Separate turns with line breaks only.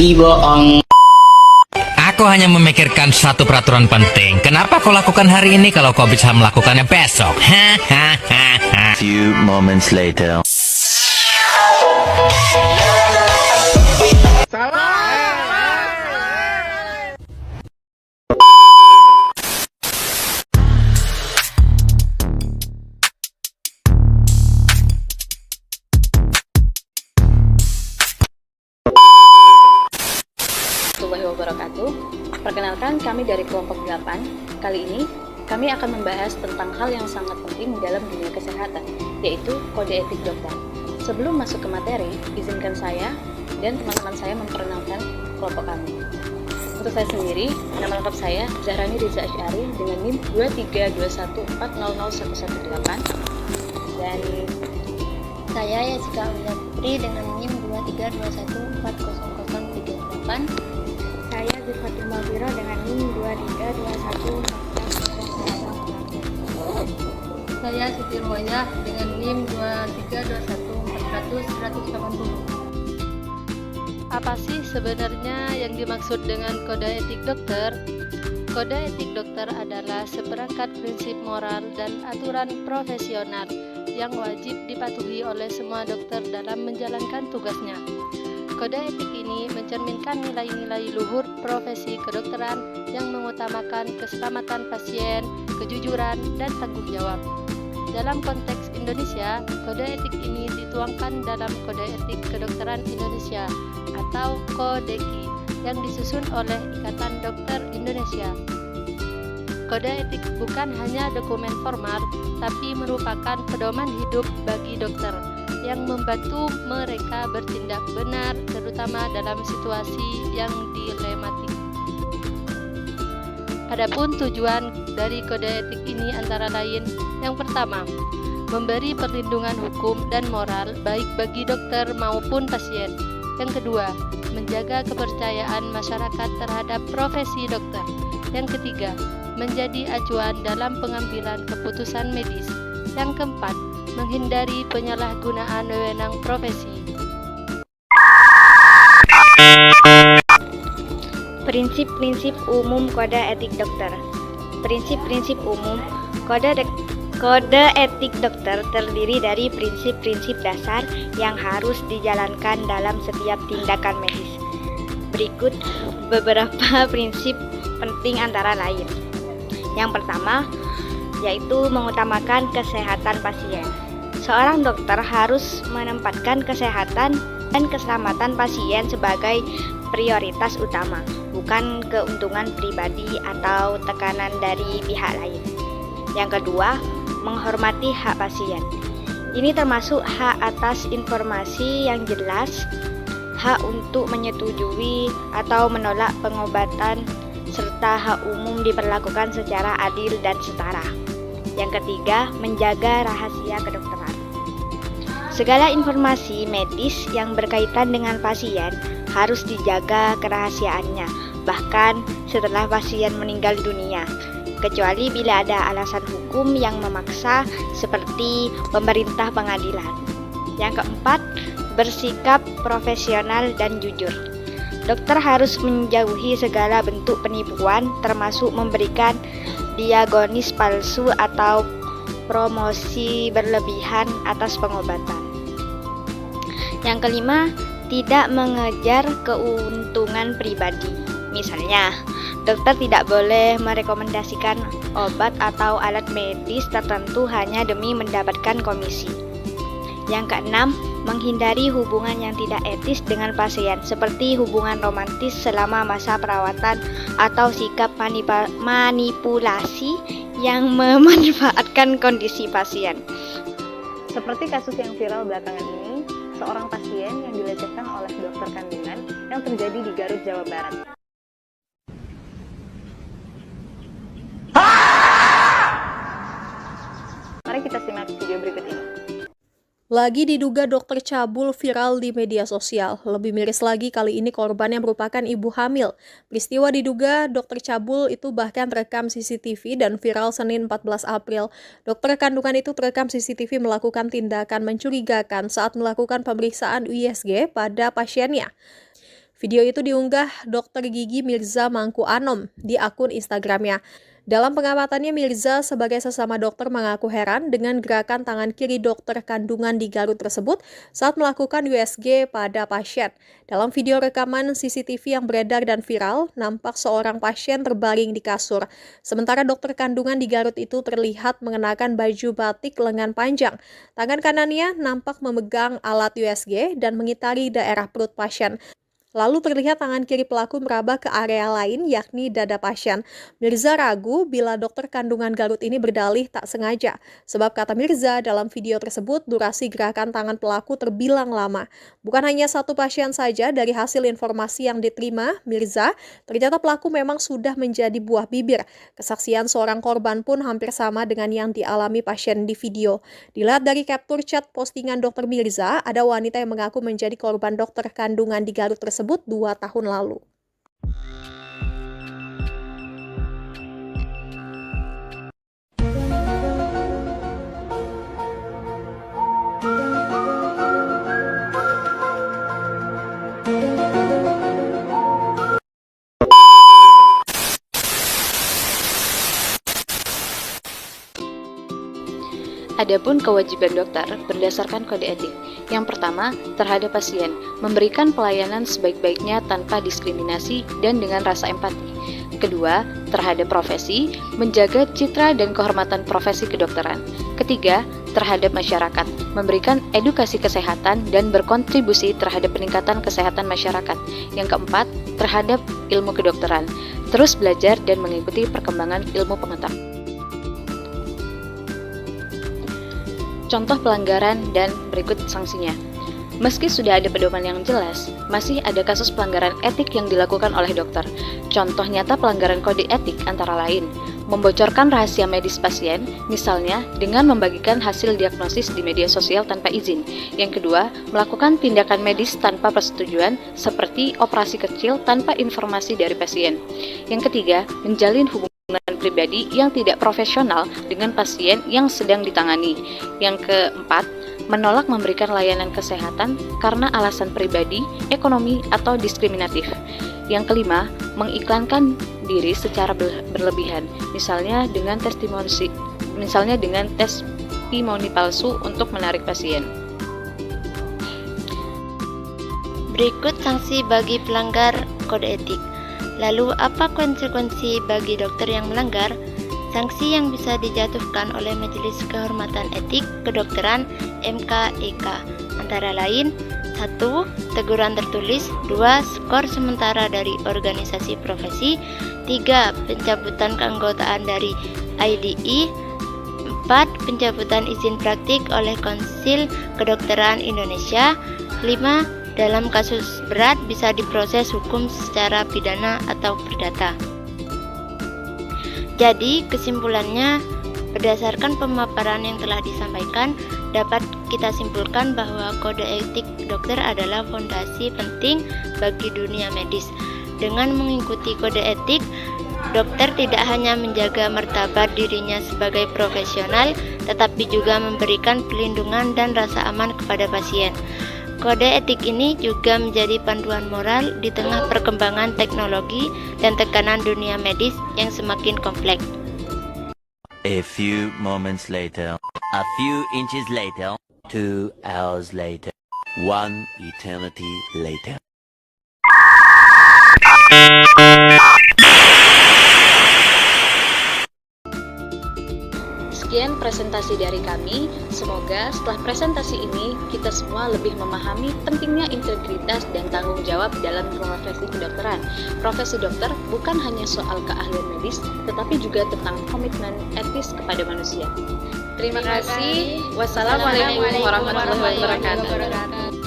bohong.
Aku hanya memikirkan satu peraturan penting. Kenapa kau lakukan hari ini kalau kau bisa melakukannya besok?
Few moments later.
Warahmatullahi wabarakatuh. Perkenalkan, kami dari kelompok 8. Kali ini kami akan membahas tentang hal yang sangat penting dalam dunia kesehatan, yaitu kode etik dokter. Sebelum masuk ke materi, izinkan saya dan teman-teman saya memperkenalkan kelompok kami. Untuk saya sendiri, nama lengkap saya Zahrani Riza Asy'ari dengan NIM 23214001118, dan
Saya Jessica Aulia Putri dengan NIM 232140038.
Saya Zifatul Mawiro dengan NIM 2321.
Saya Siti Ruwayah dengan NIM 2321400
Apa sih sebenarnya yang dimaksud dengan kode etik dokter? Kode etik dokter adalah seperangkat prinsip moral dan aturan profesional yang wajib dipatuhi oleh semua dokter dalam menjalankan tugasnya. Kode etik ini mencerminkan nilai-nilai luhur profesi kedokteran yang mengutamakan keselamatan pasien, kejujuran, dan tanggung jawab. Dalam konteks Indonesia, kode etik ini dituangkan dalam Kode Etik Kedokteran Indonesia atau KODEKI yang disusun oleh Ikatan Dokter Indonesia. Kode etik bukan hanya dokumen formal, tapi merupakan pedoman hidup bagi dokter yang membantu mereka bertindak benar, terutama dalam situasi yang dilematik. Adapun tujuan dari kode etik ini antara lain: yang pertama, memberi perlindungan hukum dan moral baik bagi dokter maupun pasien. Yang kedua, menjaga kepercayaan masyarakat terhadap profesi dokter. Yang ketiga, menjadi acuan dalam pengambilan keputusan medis. Yang keempat, menghindari penyalahgunaan wewenang profesi.
Prinsip-prinsip umum kode etik dokter. Prinsip-prinsip umum kode etik dokter terdiri dari prinsip-prinsip dasar yang harus dijalankan dalam setiap tindakan medis. Berikut beberapa prinsip penting antara lain. Yang pertama, yaitu mengutamakan kesehatan pasien. Seorang dokter harus menempatkan kesehatan dan keselamatan pasien sebagai prioritas utama, bukan keuntungan pribadi atau tekanan dari pihak lain. Yang kedua, menghormati hak pasien. Ini termasuk hak atas informasi yang jelas, hak untuk menyetujui atau menolak pengobatan, serta hak umum diperlakukan secara adil dan setara. Yang ketiga, menjaga rahasia kedokteran. Segala informasi medis yang berkaitan dengan pasien harus dijaga kerahasiaannya, bahkan setelah pasien meninggal dunia, kecuali bila ada alasan hukum yang memaksa seperti pemerintah pengadilan. Yang keempat, bersikap profesional dan jujur. Dokter harus menjauhi segala bentuk penipuan, termasuk memberikan diagnosis palsu atau promosi berlebihan atas pengobatan. Yang kelima, tidak mengejar keuntungan pribadi. Misalnya, dokter tidak boleh merekomendasikan obat atau alat medis tertentu hanya demi mendapatkan komisi. Yang keenam, menghindari hubungan yang tidak etis dengan pasien, seperti hubungan romantis selama masa perawatan atau sikap manipulasi yang memanfaatkan kondisi pasien.
Seperti kasus yang viral belakangan ini, seorang pasien yang dilecehkan oleh dokter kandungan yang terjadi di Garut, Jawa Barat. Mari kita simak video berikut ini.
Lagi diduga dokter cabul viral di media sosial. Lebih miris lagi, kali ini korbannya merupakan ibu hamil. Peristiwa diduga dokter cabul itu bahkan terekam CCTV dan viral Senin 14 April. Dokter kandungan itu terekam CCTV melakukan tindakan mencurigakan saat melakukan pemeriksaan USG pada pasiennya. Video itu diunggah Dr. Gigi Mirza Mangku Anom di akun Instagramnya. Dalam pengamatannya, Mirza sebagai sesama dokter mengaku heran dengan gerakan tangan kiri dokter kandungan di Garut tersebut saat melakukan USG pada pasien. Dalam video rekaman CCTV yang beredar dan viral, nampak seorang pasien terbaring di kasur. Sementara dokter kandungan di Garut itu terlihat mengenakan baju batik lengan panjang. Tangan kanannya nampak memegang alat USG dan mengitari daerah perut pasien. Lalu terlihat tangan kiri pelaku meraba ke area lain, yakni dada pasien. Mirza ragu bila dokter kandungan Garut ini berdalih tak sengaja. Sebab kata Mirza, dalam video tersebut durasi gerakan tangan pelaku terbilang lama. Bukan hanya satu pasien saja, dari hasil informasi yang diterima Mirza, ternyata pelaku memang sudah menjadi buah bibir. Kesaksian seorang korban pun hampir sama dengan yang dialami pasien di video. Dilihat dari capture chat postingan dokter Mirza, ada wanita yang mengaku menjadi korban dokter kandungan di Garut tersebut 2 tahun lalu.
Adapun kewajiban dokter berdasarkan kode etik. Yang pertama, terhadap pasien, memberikan pelayanan sebaik-baiknya tanpa diskriminasi dan dengan rasa empati. Kedua, terhadap profesi, menjaga citra dan kehormatan profesi kedokteran. Ketiga, terhadap masyarakat, memberikan edukasi kesehatan dan berkontribusi terhadap peningkatan kesehatan masyarakat. Yang keempat, terhadap ilmu kedokteran, terus belajar dan mengikuti perkembangan ilmu pengetahuan. Contoh pelanggaran dan berikut sanksinya. Meski sudah ada pedoman yang jelas, masih ada kasus pelanggaran etik yang dilakukan oleh dokter. Contoh nyata pelanggaran kode etik antara lain, membocorkan rahasia medis pasien, misalnya dengan membagikan hasil diagnosis di media sosial tanpa izin. Yang kedua, melakukan tindakan medis tanpa persetujuan, seperti operasi kecil tanpa informasi dari pasien. Yang ketiga, menjalin hubungan pribadi yang tidak profesional dengan pasien yang sedang ditangani. Yang keempat, menolak memberikan layanan kesehatan karena alasan pribadi, ekonomi, atau diskriminatif. Yang kelima, mengiklankan diri secara berlebihan, misalnya dengan testimoni palsu untuk menarik pasien.
Berikut sanksi bagi pelanggar kode etik. Lalu, apa konsekuensi bagi dokter yang melanggar? Sanksi yang bisa dijatuhkan oleh Majelis Kehormatan Etik Kedokteran (MKEK) antara lain: 1. Teguran tertulis. 2. Skor sementara dari organisasi profesi. 3. Pencabutan keanggotaan dari IDI. 4. Pencabutan izin praktik oleh Konsil Kedokteran Indonesia. 5. Dalam kasus berat bisa diproses hukum secara pidana atau perdata. Jadi, kesimpulannya, berdasarkan pemaparan yang telah disampaikan, dapat kita simpulkan bahwa kode etik dokter adalah fondasi penting bagi dunia medis. Dengan mengikuti kode etik, dokter tidak hanya menjaga martabat dirinya sebagai profesional, tetapi juga memberikan perlindungan dan rasa aman kepada pasien. Kode etik ini juga menjadi panduan moral di tengah perkembangan teknologi dan tekanan dunia medis yang semakin kompleks.
A few moments later. A few inches later. 2 hours later. 1 eternity later.
Sekian presentasi dari kami. Semoga setelah presentasi ini kita semua lebih memahami pentingnya integritas dan tanggung jawab dalam profesi kedokteran. Profesi dokter bukan hanya soal keahlian medis, tetapi juga tentang komitmen etis kepada manusia. Terima kasih. Wassalamualaikum warahmatullahi wabarakatuh.